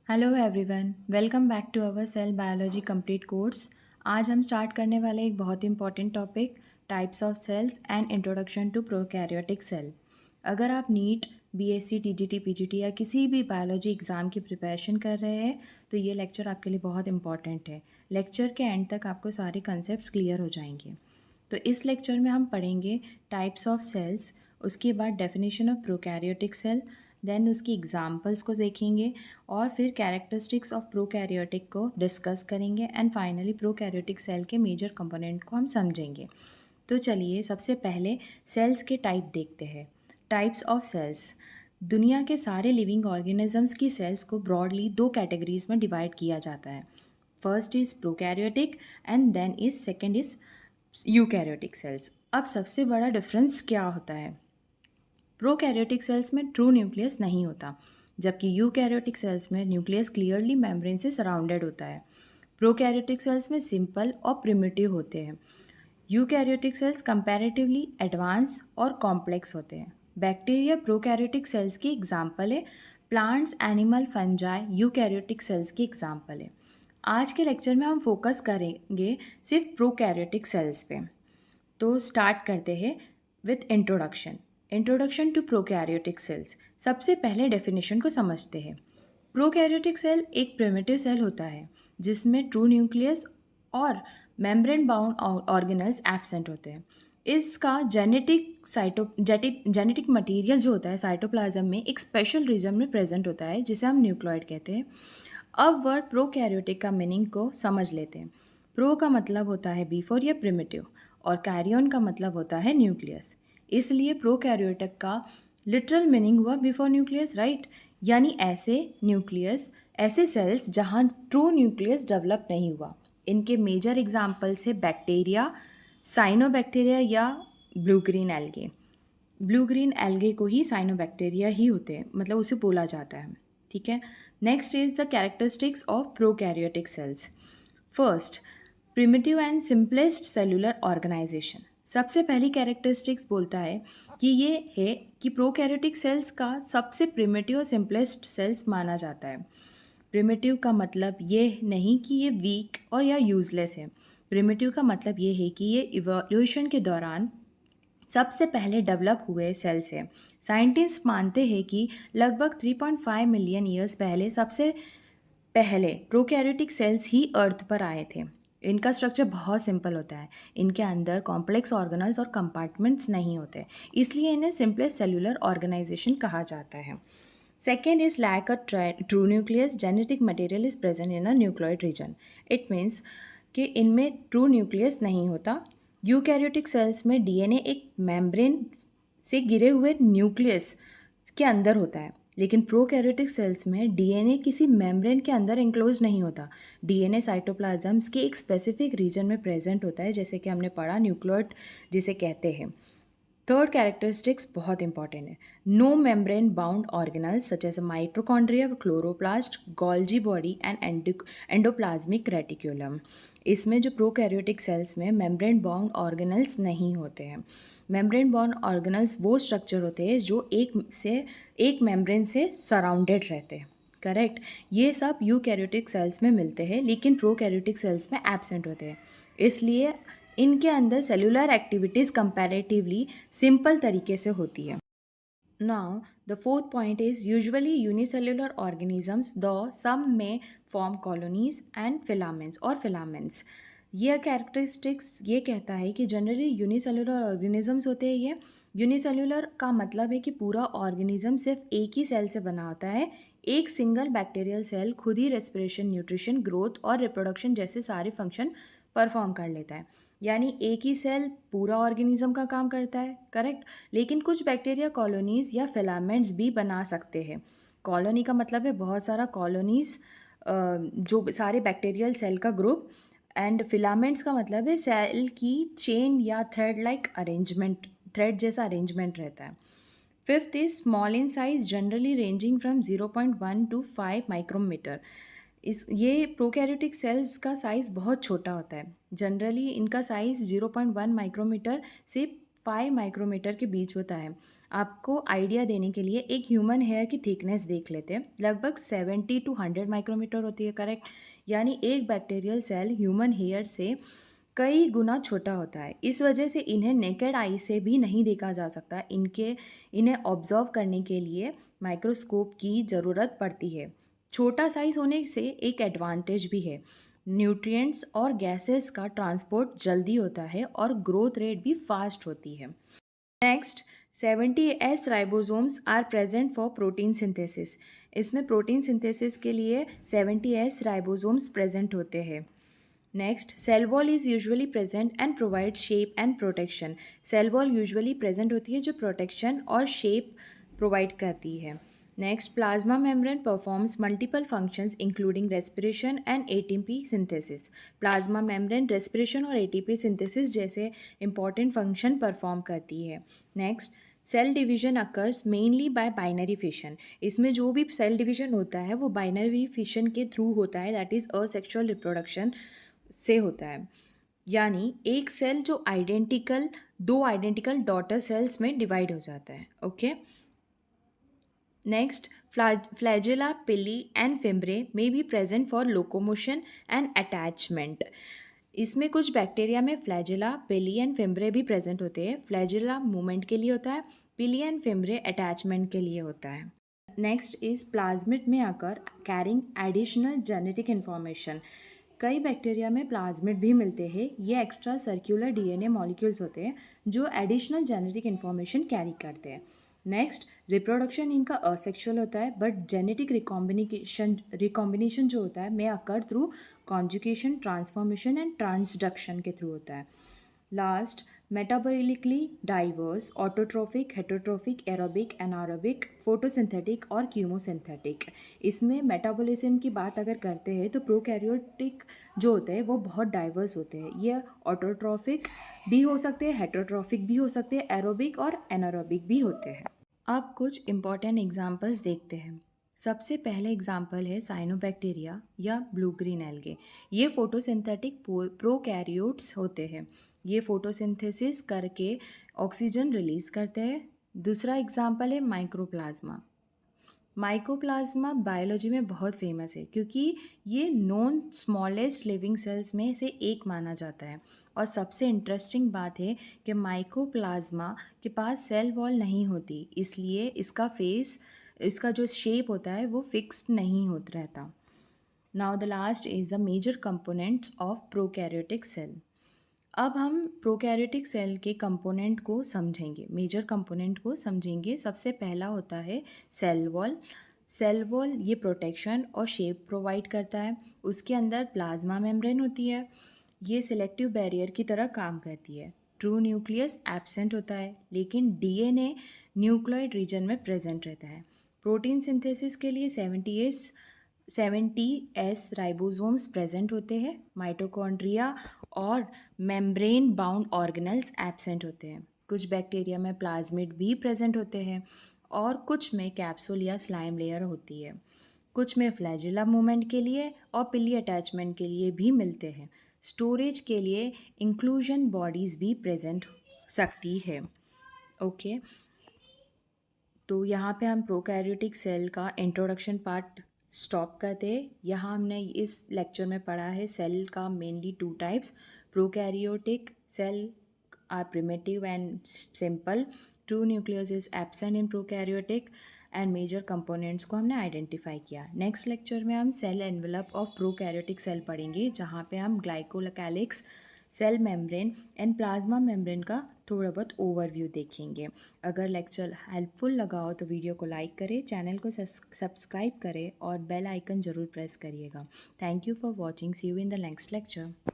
Hello everyone, welcome back to our cell biology complete course. आज हम start करने वाले एक बहुत important topic, types of cells and introduction to prokaryotic cell. अगर आप नीट, बीएससी, टीजीटी, पीजीटी या किसी भी बायोलॉजी एग्ज़ाम की प्रिपरेशन कर रहे हैं तो ये लेक्चर आपके लिए बहुत इंपॉर्टेंट है। लेक्चर के एंड तक आपको सारे कंसेप्ट क्लियर हो जाएंगे। तो इस लेक्चर में हम पढ़ेंगे टाइप्स ऑफ सेल्स, उसके बाद definition of prokaryotic cell, then उसकी एग्जाम्पल्स को देखेंगे और फिर कैरेक्टरिस्टिक्स ऑफ प्रोकैरियोटिक को डिस्कस करेंगे एंड फाइनली प्रोकैरियोटिक सेल के मेजर कंपोनेंट को हम समझेंगे। तो चलिए सबसे पहले सेल्स के टाइप देखते हैं। Types of cells. दुनिया के सारे लिविंग ऑर्गेनिजम्स की सेल्स को ब्रॉडली दो कैटेगरीज में डिवाइड किया जाता है। First is prokaryotic and then is second is eukaryotic cells. अब सबसे बड़ा डिफरेंस क्या होता है? प्रोकैरियोटिक सेल्स में ट्रू न्यूक्लियस नहीं होता, जबकि यूकैरियोटिक सेल्स में न्यूक्लियस क्लियरली मेम्ब्रेन से सराउंडेड होता है। प्रोकैरियोटिक सेल्स में सिंपल और प्रिमिटिव होते हैं। यूकैरियोटिक सेल्स कंपैरेटिवली एडवांस और कॉम्प्लेक्स होते हैं। बैक्टीरिया प्रोकैरियोटिक सेल्स की एग्जाम्पल है। Plants, animal, fungi eukaryotic cells की एग्जाम्पल है। आज के लेक्चर में हम फोकस करेंगे सिर्फ प्रोकैरियोटिक सेल्स पे। तो स्टार्ट करते हैं with introduction to prokaryotic cells. सबसे पहले डेफिनेशन को समझते हैं। प्रोकैरियोटिक सेल एक प्रिमिटिव सेल होता है जिसमें ट्रू न्यूक्लियस और मेम्ब्रेन बाउंड ऑर्गेनल्स एब्सेंट होते हैं। इसका जेनेटिक मटेरियल जो होता है साइटोप्लाज्म में एक स्पेशल रीजन में प्रेजेंट होता है जिसे हम न्यूक्लियोइड कहते हैं। अब वर्ड प्रोकैरियोटिक का मीनिंग को समझ लेते हैं। प्रो का मतलब होता है बिफोर या प्रिमिटिव और कैरियन का मतलब होता है न्यूक्लियस। इसलिए प्रोकैरियोटिक का लिटरल मीनिंग हुआ बिफोर न्यूक्लियस, राइट? यानी ऐसे सेल्स जहाँ ट्रू न्यूक्लियस डेवलप नहीं हुआ। इनके मेजर एग्जाम्पल्स है बैक्टीरिया, साइनोबैक्टीरिया या blue green algae. Blue green algae को ही साइनोबैक्टीरिया ही होते हैं, मतलब उसे बोला जाता है। ठीक है। Next is the characteristics of prokaryotic cells. First, primitive and simplest cellular organization. सबसे पहली कैरेक्टरिस्टिक्स बोलता है कि ये है कि प्रोकैरियोटिक सेल्स का सबसे प्रिमिटिव और सिंपलेस्ट सेल्स माना जाता है। प्रिमिटिव का मतलब ये नहीं कि ये वीक और या यूजलेस है। प्रिमिटिव का मतलब ये है कि ये इवोल्यूशन के दौरान सबसे पहले डेवलप हुए सेल्स हैं। साइंटिस्ट मानते हैं कि लगभग 3.5 मिलियन ईयर्स पहले सबसे पहले प्रोकैरियोटिक सेल्स ही अर्थ पर आए थे। इनका स्ट्रक्चर बहुत सिंपल होता है। इनके अंदर कॉम्प्लेक्स ऑर्गेनल्स और कंपार्टमेंट्स नहीं होते, इसलिए इन्हें सिंपलेस्ट सेलुलर ऑर्गेनाइजेशन कहा जाता है। Second is lack a true nucleus, genetic material is present in a nucleoid region. It means कि इनमें ट्रू न्यूक्लियस नहीं होता। यूकैरियोटिक सेल्स में डीएनए एक मेम्ब्रेन से गिरे हुए न्यूक्लियस के अंदर होता है, लेकिन प्रोकैरियोटिक सेल्स में डीएनए किसी मेम्ब्रेन के अंदर इंक्लोज नहीं होता। डीएनए साइटोप्लाज्म्स के एक स्पेसिफिक रीजन में प्रेजेंट होता है, जैसे कि हमने पढ़ा न्यूक्लियोइड जिसे कहते हैं। थर्ड कैरेक्टरिस्टिक्स बहुत इंपॉर्टेंट है। No membrane bound organelles such as mitochondria, chloroplast, golgi body and endoplasmic reticulum. इसमें जो प्रोकैरियोटिक सेल्स में मेम्ब्रेन बाउंड ऑर्गेनल्स नहीं होते हैं। मेम्ब्रेन बाउंड ऑर्गेनल्स वो स्ट्रक्चर होते हैं जो एक मेम्ब्रेन से सराउंडेड रहते हैं। करेक्ट। ये सब यूकैरियोटिक सेल्स में मिलते हैं लेकिन प्रोकैरियोटिक सेल्स में एब्सेंट होते हैं। इसलिए इनके अंदर सेलुलर एक्टिविटीज़ कंपैरेटिवली सिंपल तरीके से होती है। Now, the fourth point is usually unicellular organisms, though some may form colonies and filaments or filaments. यह कैरेक्टरिस्टिक्स ये कहता है कि जनरली यूनिसेलुलर ऑर्गेनिजम्स होते हैं। ये यूनिसेलुलर का मतलब है कि पूरा ऑर्गेनिज्म सिर्फ एक ही सेल से बना होता है। एक सिंगल बैक्टीरियल सेल खुद ही रेस्पिरेशन, न्यूट्रिशन, ग्रोथ और रिप्रोडक्शन जैसे सारे फंक्शन परफॉर्म कर लेता है। यानी एक ही सेल पूरा ऑर्गेनिज्म का काम करता है। करेक्ट। लेकिन कुछ बैक्टीरिया कॉलोनीज या फिलामेंट्स भी बना सकते हैं। कॉलोनी का मतलब है बहुत सारा कॉलोनीज, जो सारे बैक्टीरियल सेल का ग्रुप। एंड फिलामेंट्स का मतलब है सेल की चेन या थ्रेड लाइक अरेंजमेंट, थ्रेड जैसा अरेंजमेंट रहता है। Fifth is small in size, generally ranging from 0.1 to 5 micrometre. ये प्रोकैरियोटिक सेल्स का साइज़ बहुत छोटा होता है। जनरली इनका साइज़ 0.1 माइक्रोमीटर से 5 माइक्रोमीटर के बीच होता है। आपको आइडिया देने के लिए एक ह्यूमन हेयर की थिकनेस देख लेते हैं। लगभग 70 टू 100 माइक्रोमीटर होती है, करेक्ट। यानी एक बैक्टीरियल सेल ह्यूमन हेयर से कई गुना छोटा होता है। इस वजह से इन्हें नेकेड आई से भी नहीं देखा जा सकता। इन्हें ऑब्जर्व करने के लिए माइक्रोस्कोप की ज़रूरत पड़ती है। छोटा साइज होने से एक एडवांटेज भी है, न्यूट्रिएंट्स और गैसेस का ट्रांसपोर्ट जल्दी होता है और ग्रोथ रेट भी फास्ट होती है। Next, 70S ribosomes are present for protein synthesis. इसमें प्रोटीन सिंथेसिस के लिए 70S राइबोसोम्स प्रेजेंट होते हैं। Next, cell wall is usually present and provide shape and protection. Cell wall usually present होती है जो प्रोटेक्शन और शेप प्रोवाइड करती है। Next, plasma membrane performs multiple functions including respiration and ATP synthesis. Plasma membrane respiration और ATP synthesis जैसे important function perform करती है। Next, cell division occurs mainly by binary fission. इसमें जो भी सेल डिवीजन होता है वो बाइनरी फिशन के थ्रू होता है, दैट इज़ असेक्सुअल रिप्रोडक्शन से होता है। यानी एक सेल जो दो आइडेंटिकल डॉटर सेल्स में डिवाइड हो जाता है। ओके। नेक्स्ट, फ्लैजेला, पिली and fimbriae may be present for locomotion and attachment. इसमें कुछ बैक्टीरिया में फ्लैजेला, पिली एंड फिम्ब्रे भी प्रेजेंट होते हैं। फ्लैजेला मूवमेंट के लिए होता है, पिली एंड फिम्ब्रे अटैचमेंट के लिए होता है। नेक्स्ट इज प्लाज्मिड में आकर कैरिंग एडिशनल जेनेटिक इन्फॉर्मेशन। कई बैक्टीरिया में प्लाज्मिड भी मिलते हैं। ये एक्स्ट्रा सर्कुलर डीएनए मॉलिक्यूल्स होते हैं जो एडिशनल जेनेटिक इन्फॉर्मेशन कैरी करते हैं। नेक्स्ट, रिप्रोडक्शन इनका असेक्सुअल होता है, बट जेनेटिक रिकॉम्बिनेशन जो होता है में अकर through conjugation, transformation and transduction के थ्रू होता है। Last, metabolically diverse, autotrophic, heterotrophic, aerobic, anaerobic, photosynthetic और क्यूमोसिंथेटिक। इसमें मेटाबॉलिज्म की बात अगर करते हैं तो प्रोकैरियोटिक जो होते हैं वो बहुत डाइवर्स होते हैं। ये ऑटोट्रोफिक भी हो सकते हैं, हेटरोट्रोफिक भी हो सकते हैं, एरोबिक और एनारोबिक भी होते हैं। अब कुछ इंपॉर्टेंट एग्जांपल्स देखते हैं। सबसे पहले एग्जाम्पल है साइनोबैक्टीरिया या ब्लू ग्रीन एल्गे। ये फोटोसिंथेटिक प्रोकैरियोट्स होते हैं। ये फोटोसिंथेसिस करके ऑक्सीजन रिलीज करते हैं। दूसरा एग्जाम्पल है माइक्रोप्लाज्मा। माइक्रोप्लाज्मा बायोलॉजी में बहुत फेमस है क्योंकि ये नॉन स्मॉलेस्ट लिविंग सेल्स में से एक माना जाता है। और सबसे इंटरेस्टिंग बात है कि माइक्रोप्लाज्मा के पास सेल वॉल नहीं होती, इसलिए इसका जो शेप होता है वो फिक्स्ड नहीं होता रहता। Now the last is the major components of prokaryotic cell. अब हम प्रोकैरियोटिक सेल के कंपोनेंट को समझेंगे, मेजर कंपोनेंट को समझेंगे। सबसे पहला होता है सेल वॉल। सेल वॉल ये प्रोटेक्शन और शेप प्रोवाइड करता है। उसके अंदर प्लाज्मा मेम्ब्रेन होती है, ये सिलेक्टिव बैरियर की तरह काम करती है। ट्रू न्यूक्लियस एब्सेंट होता है, लेकिन डीएनए न्यूक्लियोइड रीजन में प्रेजेंट रहता है। प्रोटीन सिंथेसिस के लिए 70S राइबोसोम्स प्रेजेंट होते हैं। माइटोकॉन्ड्रिया और मेम्ब्रेन बाउंड ऑर्गेनल्स एब्सेंट होते हैं। कुछ बैक्टीरिया में प्लाज्मिड भी प्रेजेंट होते हैं और कुछ में कैप्सूल या स्लाइम लेयर होती है। कुछ में फ्लैजिला मूवमेंट के लिए और पिली अटैचमेंट के लिए भी मिलते हैं। स्टोरेज के लिए इंक्लूजन बॉडीज़ भी प्रेजेंट सकती है। ओके, तो यहाँ पे हम प्रोकैरियोटिक सेल का इंट्रोडक्शन पार्ट स्टॉप करते हैं। यहाँ हमने इस लेक्चर में पढ़ा है सेल का mainly 2 types. Prokaryotic cell are primitive and simple. True nucleus is absent in prokaryotic and major components को हमने आइडेंटिफाई किया। नेक्स्ट लेक्चर में हम cell envelope of prokaryotic cell पढ़ेंगे, जहाँ पे हम glycocalyx, cell membrane and plasma membrane का थोड़ा बहुत ओवरव्यू देखेंगे। अगर लेक्चर हेल्पफुल लगा हो तो वीडियो को लाइक करें, चैनल को सब्सक्राइब करें और बेल आइकन ज़रूर प्रेस करिएगा। Thank you for watching. See you in the next lecture.